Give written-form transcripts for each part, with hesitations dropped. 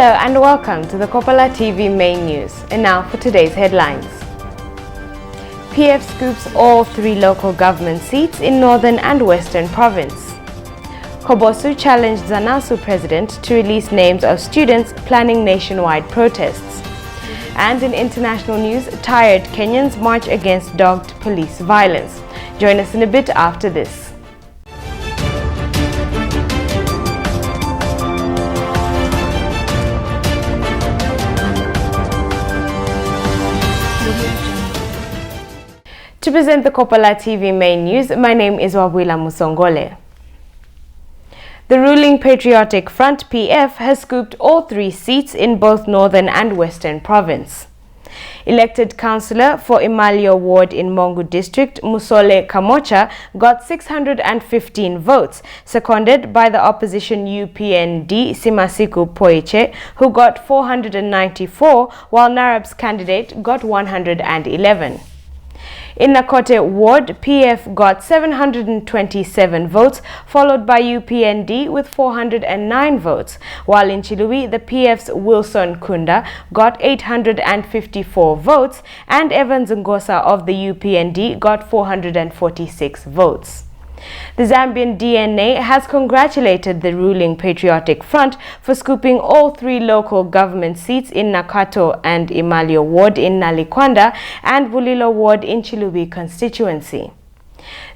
Hello and welcome to the Kopala TV main news. And now for today's headlines. PF scoops all 3 local government seats in Northern and Western Province. Kobosu challenged ZANASU president to release names of students planning nationwide protests. And in international news, tired Kenyans march against dogged police violence. Join us in a bit after this. To present the Kopala TV main news, my name is Wabwila Musongole. The ruling Patriotic Front PF has scooped all 3 seats in both Northern and Western Province. Elected councillor for Imalio Ward in Mongu District, Musole Kamocha, got 615 votes, seconded by the opposition UPND Simasiku Poiche, who got 494, while Narab's candidate got 111. In Nakote Ward, PF got 727 votes, followed by UPND with 409 votes, while in Chilui, the PF's Wilson Kunda got 854 votes, and Evans Ngosa of the UPND got 446 votes. The Zambian DNA has congratulated the ruling Patriotic Front for scooping all 3 local government seats in Nakato and Imalio Ward in Nalikwanda and Bulilo Ward in Chilubi constituency.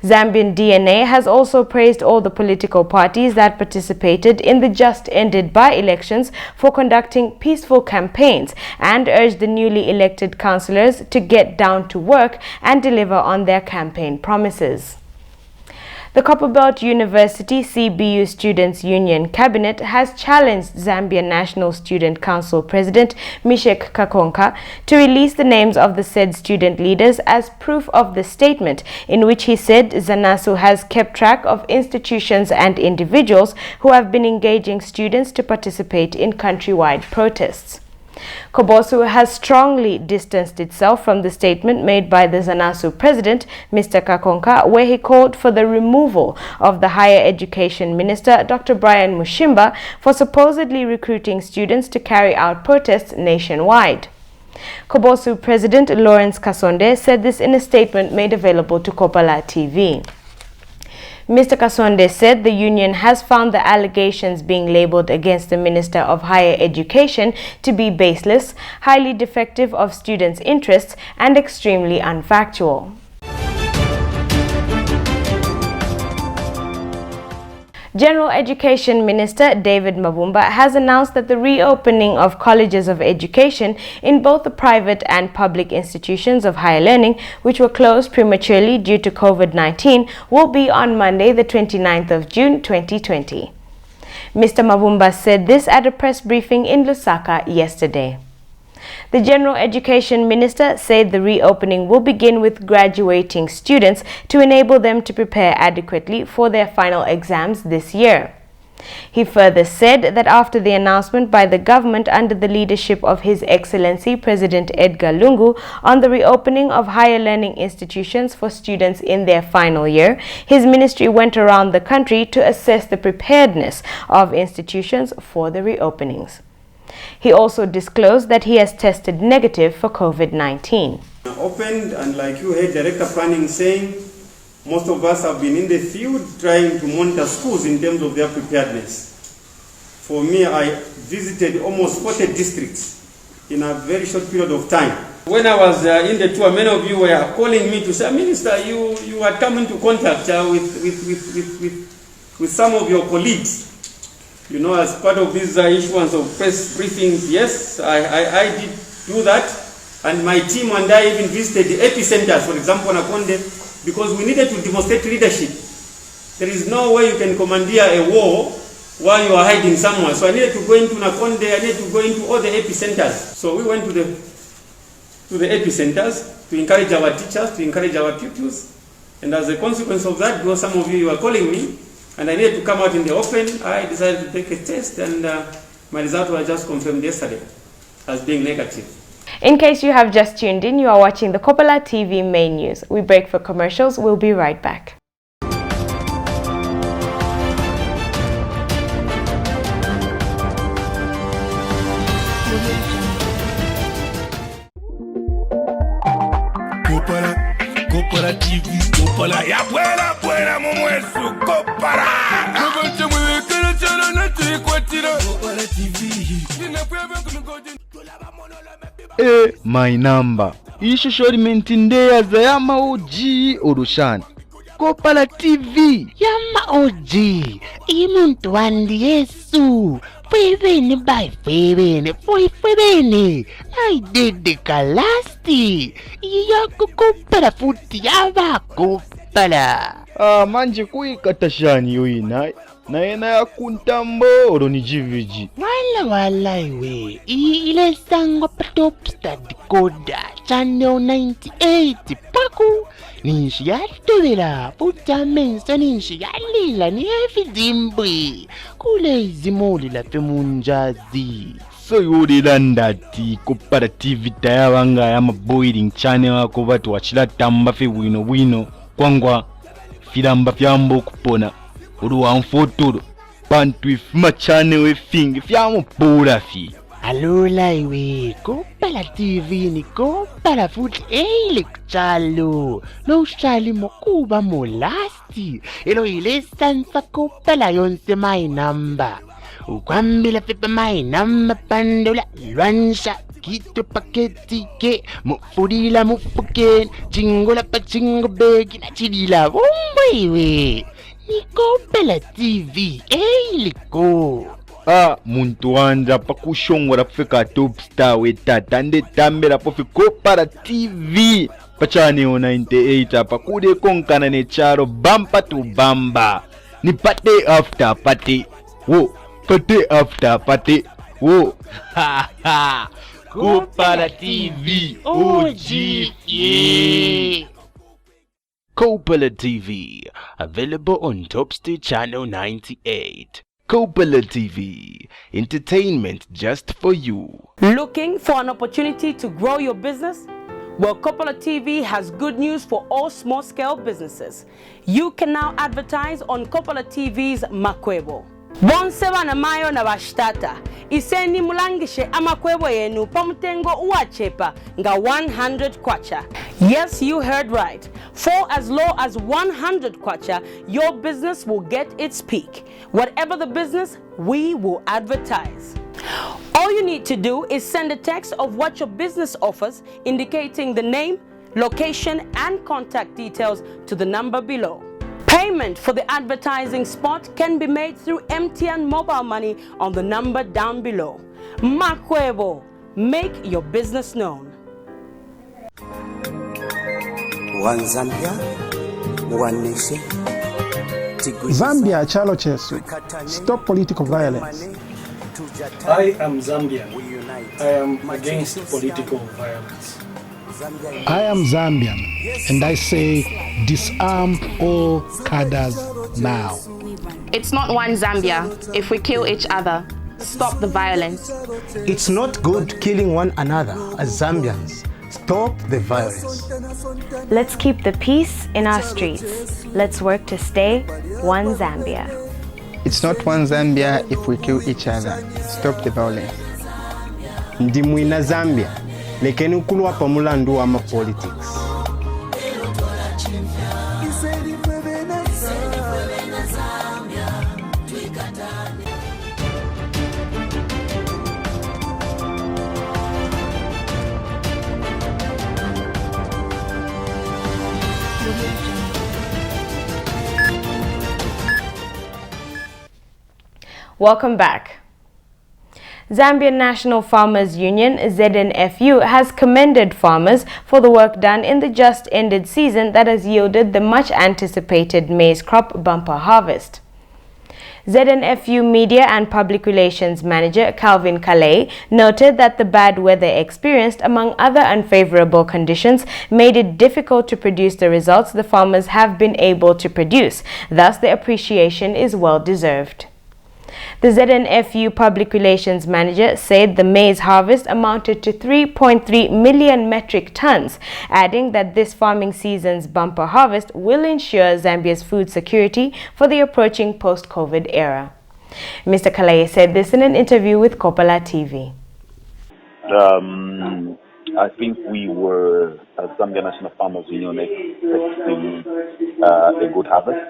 Zambian DNA has also praised all the political parties that participated in the just-ended by-elections for conducting peaceful campaigns and urged the newly elected councillors to get down to work and deliver on their campaign promises. The Copperbelt University CBU Students' Union Cabinet has challenged Zambian National Student Council President Mishek Kakonka to release the names of the said student leaders as proof of the statement in which he said ZANASU has kept track of institutions and individuals who have been engaging students to participate in countrywide protests. Kobosu has strongly distanced itself from the statement made by the ZANASU president, Mr. Kakonka, where he called for the removal of the Higher Education Minister, Dr. Brian Mushimba, for supposedly recruiting students to carry out protests nationwide. Kobosu President Lawrence Kasonde said this in a statement made available to Kopala TV. Mr. Kasonde said the union has found the allegations being labeled against the Minister of Higher Education to be baseless, highly defective of students' interests, and extremely unfactual. General Education Minister David Mavumba has announced that the reopening of colleges of education in both the private and public institutions of higher learning, which were closed prematurely due to COVID-19, will be on Monday, the 29th of June 2020. Mr. Mavumba said this at a press briefing in Lusaka yesterday. The General Education Minister said the reopening will begin with graduating students to enable them to prepare adequately for their final exams this year. He further said that after the announcement by the government under the leadership of His Excellency President Edgar Lungu on the reopening of higher learning institutions for students in their final year, his ministry went around the country to assess the preparedness of institutions for the reopenings. He also disclosed that he has tested negative for COVID-19. Opened, and like you heard Director Planning saying, most of us have been in the field trying to monitor schools in terms of their preparedness. For me, I visited almost 40 districts in a very short period of time. When I was in the tour, many of you were calling me to say, Minister, you are coming to contact with some of your colleagues. You know, as part of this issuance of press briefings, yes, I did do that. And my team and I even visited the epicenters, for example, Nakonde, because we needed to demonstrate leadership. There is no way you can commandeer a war while you are hiding somewhere. So I needed to go into Nakonde, I needed to go into all the epicenters. So we went to the epicenters to encourage our teachers, to encourage our pupils. And as a consequence of that, because some of you were calling me, and I needed to come out in the open, I decided to take a test, and my result was just confirmed yesterday as being negative. In case you have just tuned in, you are watching the Kopala TV main news. We break for commercials. We'll be right back. Kopala ya buena mumwesu Kopala. My number. Ishusho limentindeaza yama oji orushani. Kopala TV. Yama oji. Imuntu wandi Yesu. Fwebene by fwebene. Fwebene. Naidede kalasti. Iyako Kopala futi yaba Kopala. Manje kuikatashani yoina. Naena ya kuntambo oroni jiviji. Wala iwe. Ile sango patopsta decoder. Channel 98 paku. Ninshi yatuvela. Puta mensa ninshi yalila ni efidimbwe. Kule izimoli la femunjazi. So yuri landati Kopala TV tayawanga ya boiling channel wako watu wachila tamba fe wino. Kwangwa filamba fyambo kupona. Uruwa mfotoro. Bantu ifuma channel wefingi fyamo pura fi. Alula iwe. Kopala TV ni Kopala futi eile kuchalo. No shali mokuba molasti. Elo ile sansa Kopala yonse my number. Ukwambila pepa my number pandola lwansha. Kito paketi ke mufurila mufuken. Chingola pa chingo begi na chidila iwe. Ni Kopala TV eiliko. Muntu wanja pakushongora fika top star we tatande tambela pofi Kopala TV. Pachani 98 pakude konkana ne charo bumper to bamba. Ni pate after pate. Wo, pate after pate. Wo. Kopala TV OG. Yeah. Kopala TV, available on Topstar Channel 98. Kopala TV, entertainment just for you. Looking for an opportunity to grow your business? Well, Kopala TV has good news for all small-scale businesses. You can now advertise on Kopala TV's Makwebo. Bonseba na mayo na bashtata. Iseni mulangishe amakwebo yenu pamutengo uachepa nga 100 kwacha. Yes, you heard right. For as low as 100 kwacha, your business will get its peak. Whatever the business, we will advertise. All you need to do is send a text of what your business offers, indicating the name, location, and contact details to the number below. Payment for the advertising spot can be made through MTN mobile money on the number down below. Makwebo, make your business known. One Zambia, one nation. Zambia chalo chesu. Stop political violence. I am Zambian. I am against political violence. I am Zambian, and I say disarm all cadres now. It's not one Zambia if we kill each other. Stop the violence. It's not good killing one another as Zambians. Stop the violence. Let's keep the peace in our streets. Let's work to stay one Zambia. It's not one Zambia if we kill each other. Stop the violence. Ndimwina Zambia. Lekeni kulwa pamulandu ama politics. Welcome back. Zambian National Farmers Union, ZNFU, has commended farmers for the work done in the just-ended season that has yielded the much-anticipated maize crop bumper harvest. ZNFU Media and Public Relations Manager Calvin Calais noted that the bad weather experienced, among other unfavorable conditions, made it difficult to produce the results the farmers have been able to produce. Thus, the appreciation is well-deserved. The ZNFU Public Relations Manager said the maize harvest amounted to 3.3 million metric tons, adding that this farming season's bumper harvest will ensure Zambia's food security for the approaching post-COVID era. Mr. Calais said this in an interview with Kopala TV. I think we were, as Zambia National Farmers Union, expecting a good harvest.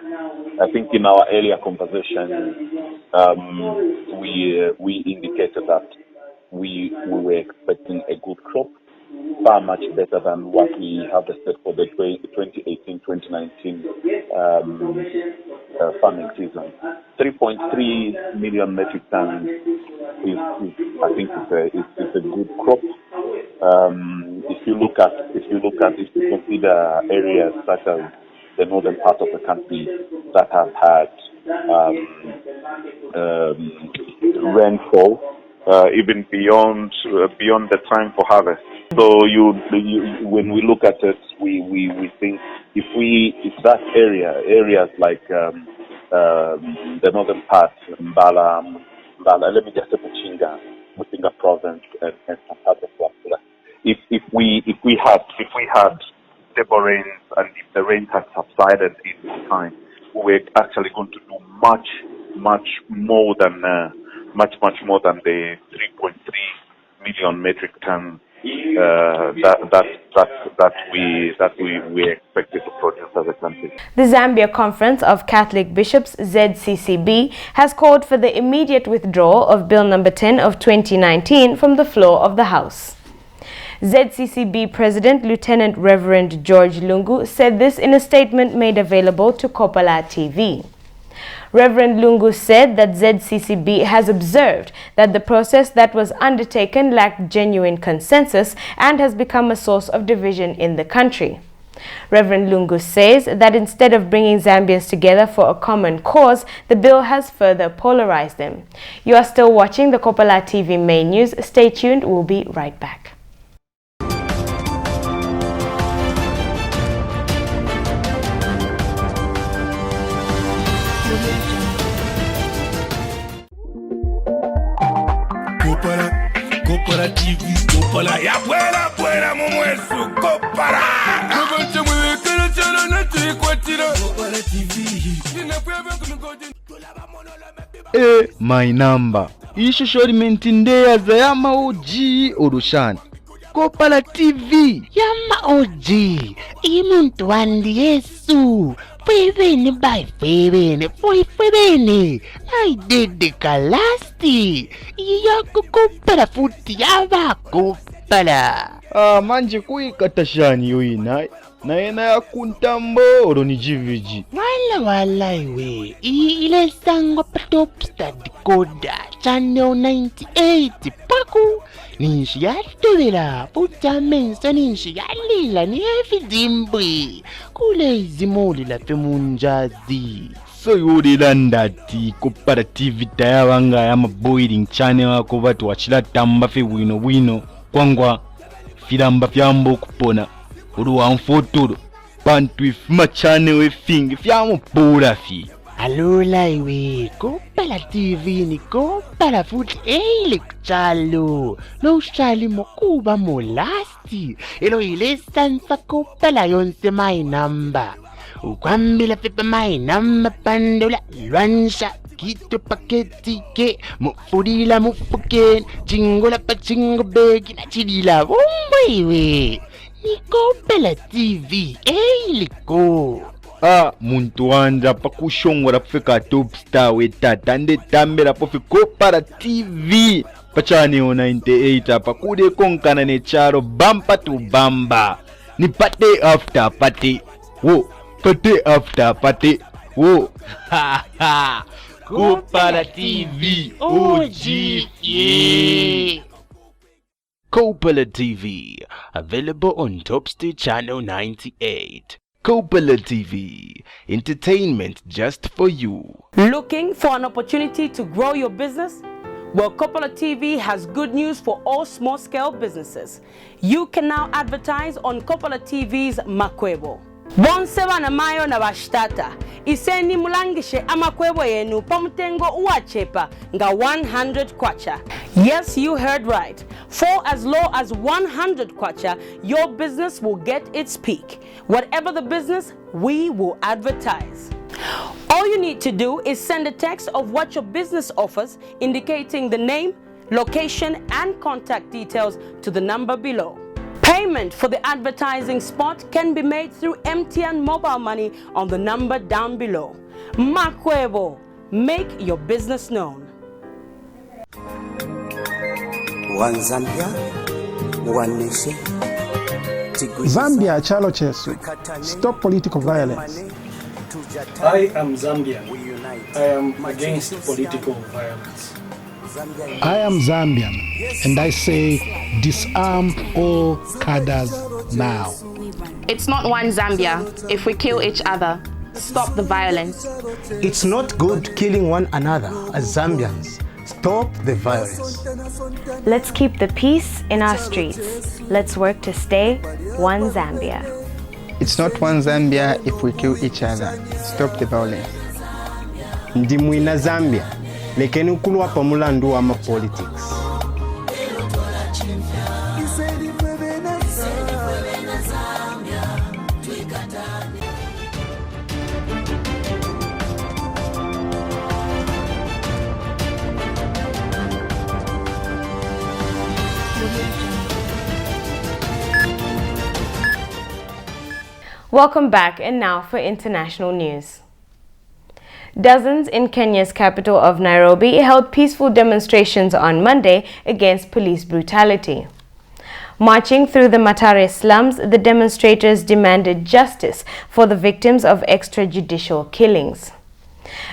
I think in our earlier conversation, we indicated that we were expecting a good crop, far much better than what we harvested for the 2018-2019 farming season. 3.3 million metric tons is I think it's a good crop. If you consider areas such as the northern part of the country that have had rainfall even beyond the time for harvest. So when we look at it, we think if that areas like the northern part, Mbala, let me just say Muchinga province and some parts of Kopala. If we had stable rains and if the rains had subsided in time, we're actually going to do much more than the 3.3 million metric tons that we expected to produce as a country. The Zambia Conference of Catholic Bishops, ZCCB, has called for the immediate withdrawal of Bill number 10 of 2019 from the floor of the House. ZCCB President Lieutenant Reverend George Lungu said this in a statement made available to Kopala TV. Reverend Lungu said that ZCCB has observed that the process that was undertaken lacked genuine consensus and has become a source of division in the country. Reverend Lungu says that instead of bringing Zambians together for a common cause, the bill has further polarized them. You are still watching the Kopala TV main news. Stay tuned, we'll be right back. Kopala TV, Kopala ya buena mumwesu Kopala. Kopala TV. My number. Ishusho limentindeya za yama oji orushani. Kopala TV. Yama oji. Imuntu wandi Yesu. Fwebene by fwebene. Fwebene. I did the kalasti. Yako Kopala futi yaba Kopala. Manje kuikatashani yoina. Na ena ya kuntambo oro ni jiviji. Wala iwe. Ile sango patopsta decoder. Channel 98 paku. Ninshi yatubira. Puta menso ninshi yalila ni efizimbwi. Kule izimuli la femunjazi. So yuri landati Kopala TV tayawanga yama boiling channel wako watu wachila tamba fe wino. Kwangwa filamba fyambo kupona. Uruwa mfotoro. Bantu ifuma channel wefingi fyamo pura fi. Alula iwe. Kopala TV ni Kopala futhi kuchalo. No shali mokuba molasti. Elo ile sansa Kopala yonse my number. Ukwambila pepe my number pandula lwansha. Kito paketi ke mufudila mufuken. Chingola pa chingo begi na chidila iwe. Ni Kopala TV liko. Muntu wanja pakushongora pfeka top star wetata ndetambera pofi Kopala TV pachani 98 pakude konkana ne charo bumper to bamba ni pate after pate wo pate after pate wo Kopala TV OG Kopala TV available on Topstar channel 98. Kopala TV, entertainment just for you. Looking for an opportunity to grow your business? Well, Kopala TV has good news for all small-scale businesses. You can now advertise on Kopala TV's Makwebo. Bonseba na mayo na bashtata. Iseni mulangishe amakwebo yenu pamutengo uachepa nga 100 kwacha. Yes, you heard right. For as low as 100 kwacha, your business will get its peak. Whatever the business, we will advertise. All you need to do is send a text of what your business offers, indicating the name, location, and contact details to the number below. Payment for the advertising spot can be made through MTN mobile money on the number down below. Makwebo, make your business known. One Zambia, one nation. Zambia chalo chesu. Stop political violence. I am Zambian. I am against political violence. I am Zambian, and I say disarm all cadres now. It's not one Zambia if we kill each other. Stop the violence. It's not good killing one another as Zambians. Stop the violence. Let's keep the peace in our streets. Let's work to stay one Zambia. It's not one Zambia if we kill each other. Stop the violence. Ndimwina Zambia, lekeni ukulwa pamulandu wa politics. Welcome back, and now for international news. Dozens in Kenya's capital of Nairobi held peaceful demonstrations on Monday against police brutality. Marching through the Mathare slums, the demonstrators demanded justice for the victims of extrajudicial killings.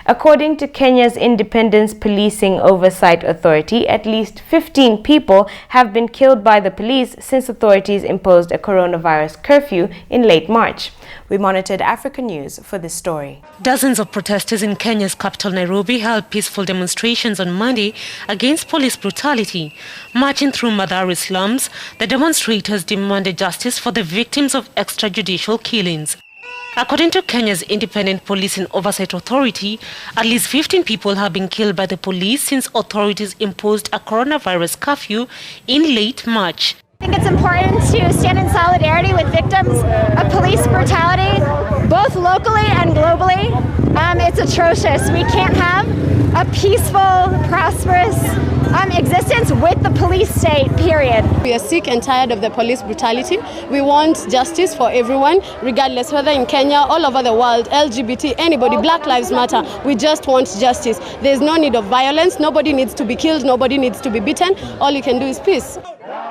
According to Kenya's Independent Policing Oversight Authority, at least 15 people have been killed by the police since authorities imposed a coronavirus curfew in late March. We monitored African News for this story. Dozens of protesters in Kenya's capital Nairobi held peaceful demonstrations on Monday against police brutality. Marching through Mathare slums, the demonstrators demanded justice for the victims of extrajudicial killings. According to Kenya's Independent Policing Oversight Authority, at least 15 people have been killed by the police since authorities imposed a coronavirus curfew in late March. I think it's important to stand in solidarity with victims of police brutality, both locally and globally. It's atrocious. We can't have a peaceful, prosperous existence with the police state, period. We are sick and tired of the police brutality. We want justice for everyone, regardless whether in Kenya, all over the world, LGBT, anybody, Black Lives Matter. We just want justice. There's no need of violence. Nobody needs to be killed. Nobody needs to be beaten. All you can do is peace.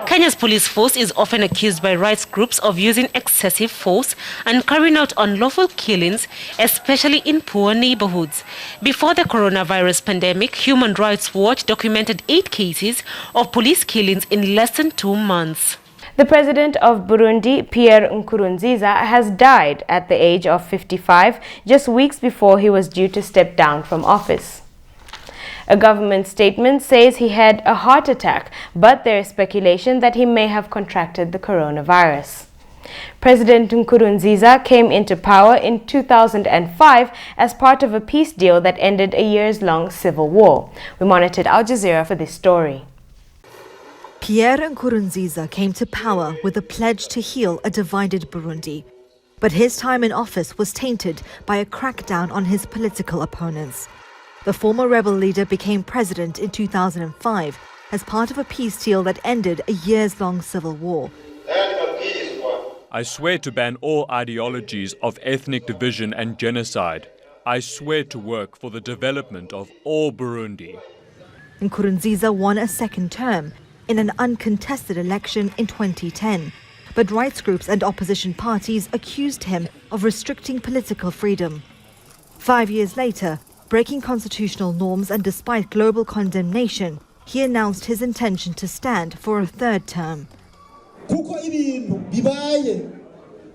Kenya's police force is often accused by rights groups of using excessive force and carrying out unlawful killings, especially in poor neighborhoods. Before the coronavirus pandemic, Human Rights Watch documented 8 cases of police killings in less than 2 months. The president of Burundi, Pierre Nkurunziza, has died at the age of 55, just weeks before he was due to step down from office. A government statement says he had a heart attack, but there is speculation that he may have contracted the coronavirus. President Nkurunziza came into power in 2005 as part of a peace deal that ended a years-long civil war. We monitored Al Jazeera for this story. Pierre Nkurunziza came to power with a pledge to heal a divided Burundi. But his time in office was tainted by a crackdown on his political opponents. The former rebel leader became president in 2005 as part of a peace deal that ended a years-long civil war. I swear to ban all ideologies of ethnic division and genocide. I swear to work for the development of all Burundi. Nkurunziza won a second term in an uncontested election in 2010, but rights groups and opposition parties accused him of restricting political freedom. 5 years later, breaking constitutional norms and despite global condemnation, he announced his intention to stand for a third term.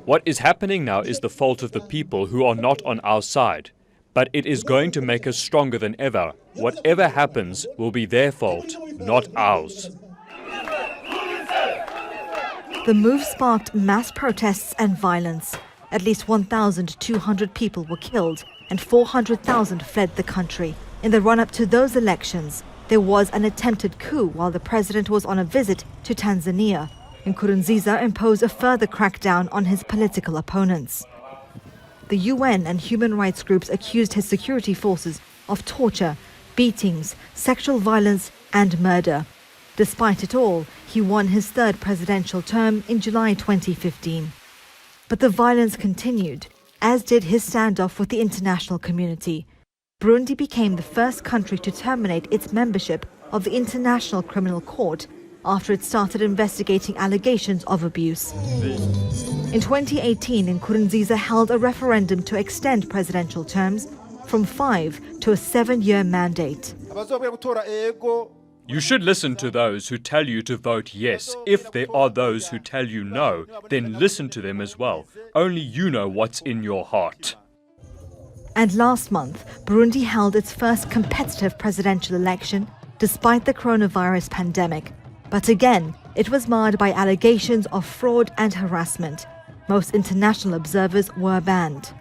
What is happening now is the fault of the people who are not on our side. But it is going to make us stronger than ever. Whatever happens will be their fault, not ours. The move sparked mass protests and violence. At least 1,200 people were killed and 400,000 fled the country. In the run-up to those elections, there was an attempted coup while the president was on a visit to Tanzania. Nkurunziza imposed a further crackdown on his political opponents. The UN and human rights groups accused his security forces of torture, beatings, sexual violence and murder. Despite it all, he he won his third presidential term in July 2015. But the violence continued, as did his standoff with the international community. Burundi became the first country to terminate its membership of the International Criminal Court after it started investigating allegations of abuse. In 2018, Nkurunziza held a referendum to extend presidential terms from 5 to a 7-year mandate. You should listen to those who tell you to vote yes. If there are those who tell you no, then listen to them as well. Only you know what's in your heart. And last month, Burundi held its first competitive presidential election despite the coronavirus pandemic. But again, it was marred by allegations of fraud and harassment. Most international observers were banned.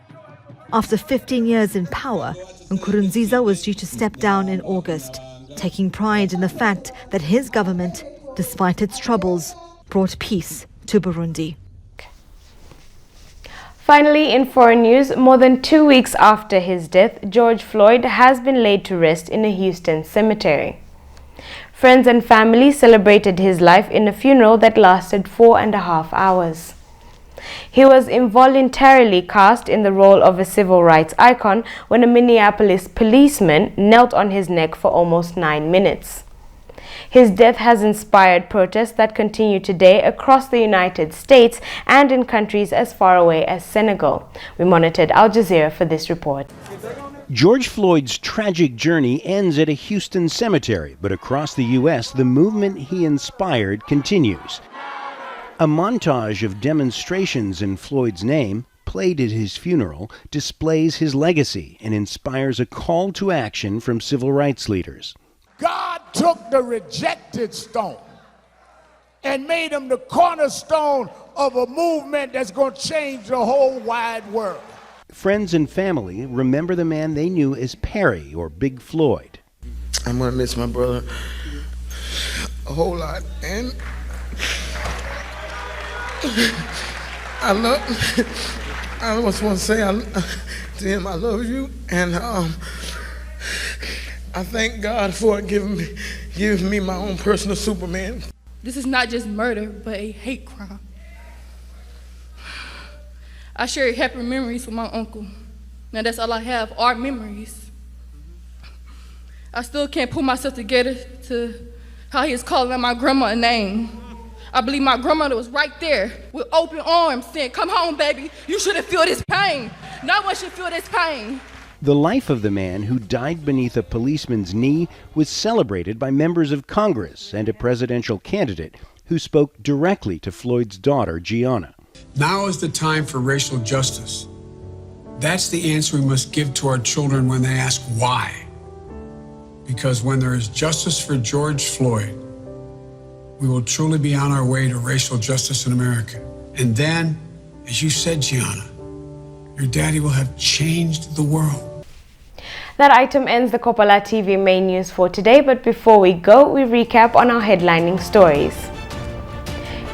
After 15 years in power, Nkurunziza was due to step down in August, taking pride in the fact that his government, despite its troubles, brought peace to Burundi. Finally, in foreign news, more than 2 weeks after his death, George Floyd has been laid to rest in a Houston cemetery. Friends and family celebrated his life in a funeral that lasted 4.5 hours. He was involuntarily cast in the role of a civil rights icon when a Minneapolis policeman knelt on his neck for almost 9 minutes. His death has inspired protests that continue today across the United States and in countries as far away as Senegal. We monitored Al Jazeera for this report. George Floyd's tragic journey ends at a Houston cemetery, but across the U.S., the movement he inspired continues. A montage of demonstrations in Floyd's name, played at his funeral, displays his legacy and inspires a call to action from civil rights leaders. God took the rejected stone and made him the cornerstone of a movement that's going to change the whole wide world. Friends and family remember the man they knew as Perry or Big Floyd. I'm going to miss my brother a whole lot, and I just want to say to him, I love you, and I thank God for giving me my own personal Superman. This is not just murder, but a hate crime. I share happy memories with my uncle. Now that's all I have, are memories. I still can't put myself together to how he is calling my grandma a name. I believe my grandmother was right there with open arms saying, "Come home, baby, you shouldn't feel this pain. No one should feel this pain." The life of the man who died beneath a policeman's knee was celebrated by members of Congress and a presidential candidate who spoke directly to Floyd's daughter, Gianna. Now is the time for racial justice. That's the answer we must give to our children when they ask why. Because when there is justice for George Floyd, we will truly be on our way to racial justice in America. And then, as you said, Gianna, your daddy will have changed the world. That item ends the Kopala TV main news for today, but before we go, we recap on our headlining stories.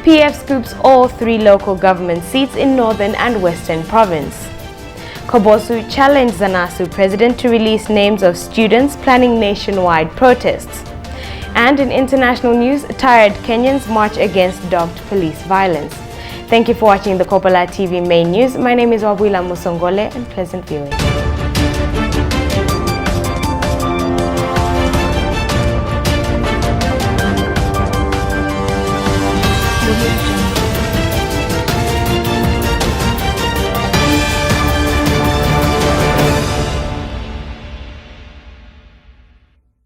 PF scoops all 3 local government seats in Northern and Western Province. Kobosu challenged Zanasu president to release names of students planning nationwide protests. And in international news, tired Kenyans march against dogged police violence. Thank you for watching the Kopala TV main news. My name is Wabwila Musongole, and pleasant viewing.